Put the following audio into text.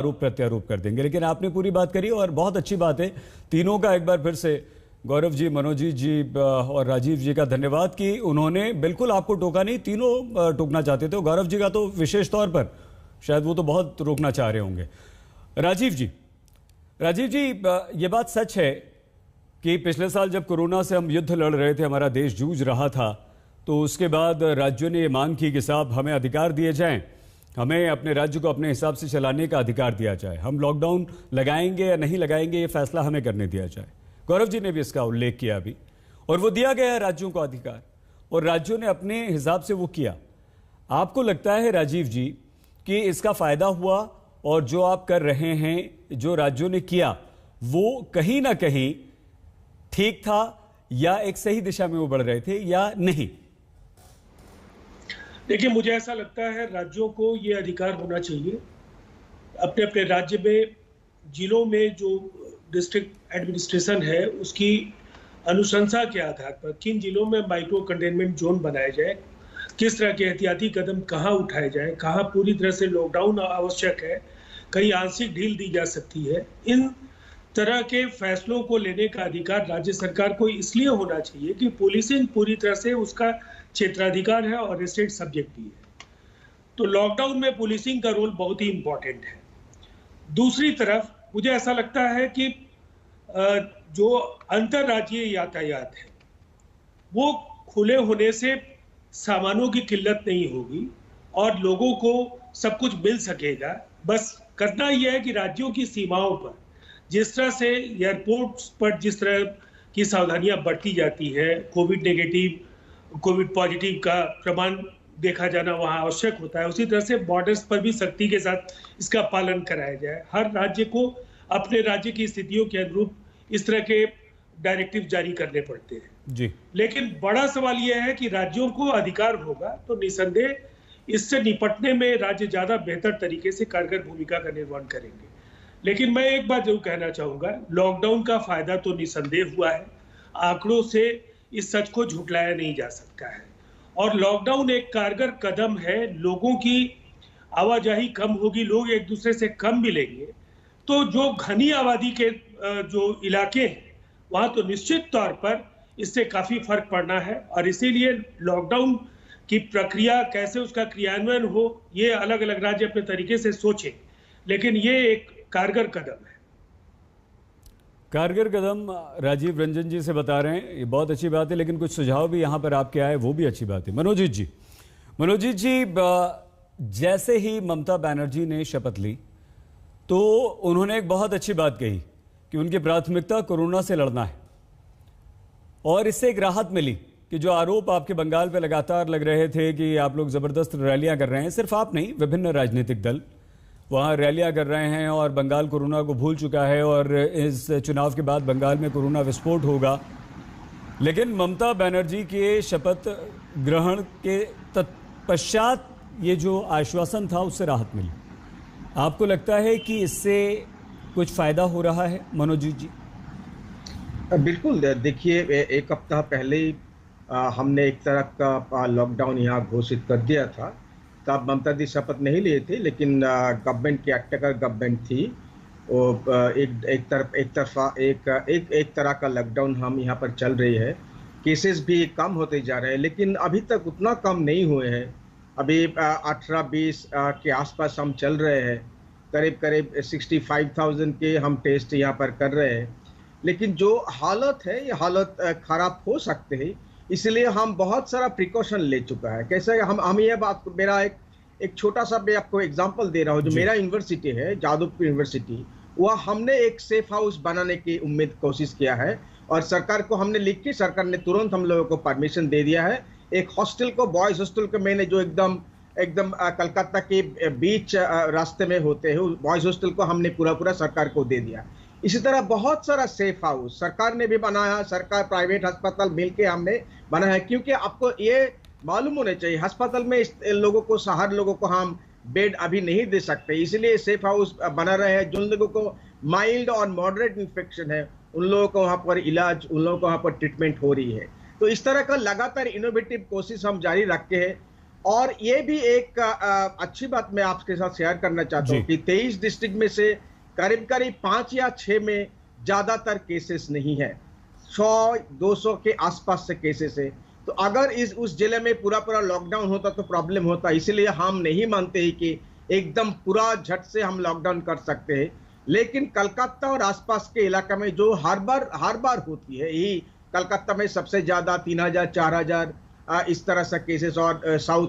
आरोप प्रत्यारोप कर देंगे। लेकिन आपने पूरी बात करी और बहुत अच्छी बात है। तीनों का एक बार फिर से गौरव जी, मनोजीत जी और राजीव जी का धन्यवाद कि उन्होंने बिल्कुल आपको टोका नहीं, तीनों टोकना चाहते थे। गौरव जी का तो विशेष तौर पर शायद वो तो बहुत रोकना चाह रहे होंगे। राजीव जी, ये बात सच है कि पिछले साल जब कोरोना से हम युद्ध लड़ रहे थे, हमारा देश जूझ रहा था, तो उसके बाद राज्यों ने ये मांग की कि साहब हमें अधिकार दिए जाएं, हमें अपने राज्य को अपने हिसाब से चलाने का अधिकार दिया जाए, हम लॉकडाउन लगाएंगे या नहीं लगाएंगे ये फैसला हमें करने दिया जाए। गौरव जी ने भी इसका उल्लेख किया अभी, और वो दिया गया है राज्यों को अधिकार, और राज्यों ने अपने हिसाब से वो किया। आपको लगता है राजीव जी कि इसका फायदा हुआ, और जो आप कर रहे हैं, जो राज्यों ने किया, वो कहीं ना कहीं ठीक था या एक सही दिशा में वो बढ़ रहे थे या नहीं? देखिए, मुझे ऐसा लगता है राज्यों को ये अधिकार होना चाहिए अपने अपने राज्य में, जिलों में जो डिस्ट्रिक्ट एडमिनिस्ट्रेशन है उसकी अनुशंसा के आधार पर किन जिलों में माइक्रो कंटेनमेंट जोन बनाए जाए, किस तरह के एहतियाती कदम कहाँ उठाए जाए, कहाँ पूरी तरह से लॉकडाउन आवश्यक है, कहीं आंशिक ढील दी जा सकती है। इन तरह के फैसलों को लेने का अधिकार राज्य सरकार को इसलिए होना चाहिए कि पुलिसिंग पूरी तरह से उसका क्षेत्राधिकार है और स्टेट सब्जेक्ट भी है। तो लॉकडाउन में पुलिसिंग का रोल बहुत ही इंपॉर्टेंट है। दूसरी तरफ मुझे ऐसा लगता है कि जो अंतरराज्यीय यातायात है वो खुले होने से सामानों की किल्लत नहीं होगी और लोगों को सब कुछ मिल सकेगा। बस करना यह है कि राज्यों की सीमाओं पर जिस तरह से एयरपोर्ट्स पर जिस तरह की सावधानियां बरती जाती है, कोविड पॉजिटिव का प्रमाण देखा जाना वहां आवश्यक होता है, उसी तरह से बॉर्डर्स पर भी सख्ती के साथ इसका पालन कराया जाए। हर राज्य को अपने राज्य की स्थितियों के अनुरूप इस तरह के डायरेक्टिव जारी करने पड़ते हैं जी। लेकिन बड़ा सवाल यह है कि राज्यों को अधिकार होगा तो निसंदेह इससे निपटने में राज्य ज्यादा बेहतर तरीके से कारगर भूमिका का निर्वहन करेंगे। लेकिन मैं एक बात जरूर कहना चाहूंगा, लॉकडाउन का फायदा तो निसंदेह हुआ है, आंकड़ों से इस सच को झुटलाया नहीं जा सकता है। और लॉकडाउन एक कारगर कदम है, लोगों की आवाजाही कम होगी, लोग एक दूसरे से कम मिलेंगे, तो जो घनी आबादी के जो इलाके हैं वहां तो निश्चित तौर पर इससे काफी फर्क पड़ना है। और इसीलिए लॉकडाउन की प्रक्रिया कैसे उसका क्रियान्वयन हो, ये अलग अलग राज्य अपने तरीके से सोचें, लेकिन ये एक कारगर कदम है। कारगर कदम राजीव रंजन जी से बता रहे हैं, ये बहुत अच्छी बात है, लेकिन कुछ सुझाव भी यहाँ पर आपके आए, वो भी अच्छी बात है। मनोजीत जी, जैसे ही ममता बनर्जी ने शपथ ली तो उन्होंने एक बहुत अच्छी बात कही कि उनकी प्राथमिकता कोरोना से लड़ना है, और इससे एक राहत मिली कि जो आरोप आपके बंगाल पे लगातार लग रहे थे कि आप लोग जबरदस्त रैलियां कर रहे हैं, सिर्फ आप नहीं, विभिन्न राजनीतिक दल वहां रैलियां कर रहे हैं और बंगाल कोरोना को भूल चुका है और इस चुनाव के बाद बंगाल में कोरोना विस्फोट होगा। लेकिन ममता बनर्जी के शपथ ग्रहण के तत्पश्चात ये जो आश्वासन था उससे राहत मिली। आपको लगता है कि इससे कुछ फायदा हो रहा है मनोजीत जी? बिल्कुल। देखिए, एक हफ्ता पहले ही हमने एक तरह का लॉकडाउन यहाँ घोषित कर दिया था। तब ममता जी शपथ नहीं लिए थे, लेकिन गवर्नमेंट की एक्टर गवर्नमेंट थी, वो एक तरह का लॉकडाउन हम यहाँ पर चल रही है। केसेस भी कम होते जा रहे हैं, लेकिन अभी तक उतना कम नहीं हुए हैं। अभी 18-20 के आसपास हम चल रहे हैं, करीब 65,000 के हम टेस्ट यहाँ पर कर रहे हैं। लेकिन जो हालत है, ये हालत खराब हो सकते हैं, इसलिए हम बहुत सारा प्रिकॉशन ले चुका है। कैसे हम ये बात, मेरा एक छोटा सा मैं आपको एग्जांपल दे रहा हूँ। जो मेरा यूनिवर्सिटी है, जादवपुर यूनिवर्सिटी, वह हमने एक सेफ हाउस बनाने की कोशिश किया है, और सरकार को हमने लिख के, सरकार ने तुरंत हम लोगों को परमिशन दे दिया है। एक हॉस्टल को, बॉयज हॉस्टल को मैंने, जो एकदम कलकत्ता के बीच रास्ते में होते हैं, बॉयज हॉस्टल को हमने पूरा सरकार को दे दिया। इसी तरह बहुत सारा सेफ हाउस सरकार ने भी बनाया, सरकार प्राइवेट अस्पताल मिलके हमने बनाया है। क्योंकि आपको ये मालूम होना चाहिए, अस्पताल में लोगों को, हर लोगों को हम बेड अभी नहीं दे सकते, इसलिए सेफ हाउस बना रहे हैं। जिन लोगों को माइल्ड और मॉडरेट इन्फेक्शन है, उन लोगों को वहाँ पर इलाज, उन लोगों को वहाँ पर ट्रीटमेंट हो रही है। तो इस तरह का लगातार इनोवेटिव कोशिश हम जारी रखते हैं। और ये भी एक अच्छी बात मैं आपके साथ शेयर करना चाहता हूँ कि 23 डिस्ट्रिक्ट में से करीब करीब 5 या 6 में ज्यादातर केसेस नहीं है, 100-200 के आसपास से केसेस है। तो अगर उस जिले में पूरा लॉकडाउन होता तो प्रॉब्लम होता, इसलिए हम नहीं मानते हैं कि एकदम पूरा झट से हम लॉकडाउन कर सकते हैं। लेकिन कलकत्ता और आसपास के इलाका में जो हर बार होती है, यही कलकत्ता में सबसे ज्यादा 3000 4000 इस तरह से केसेस, और साउथ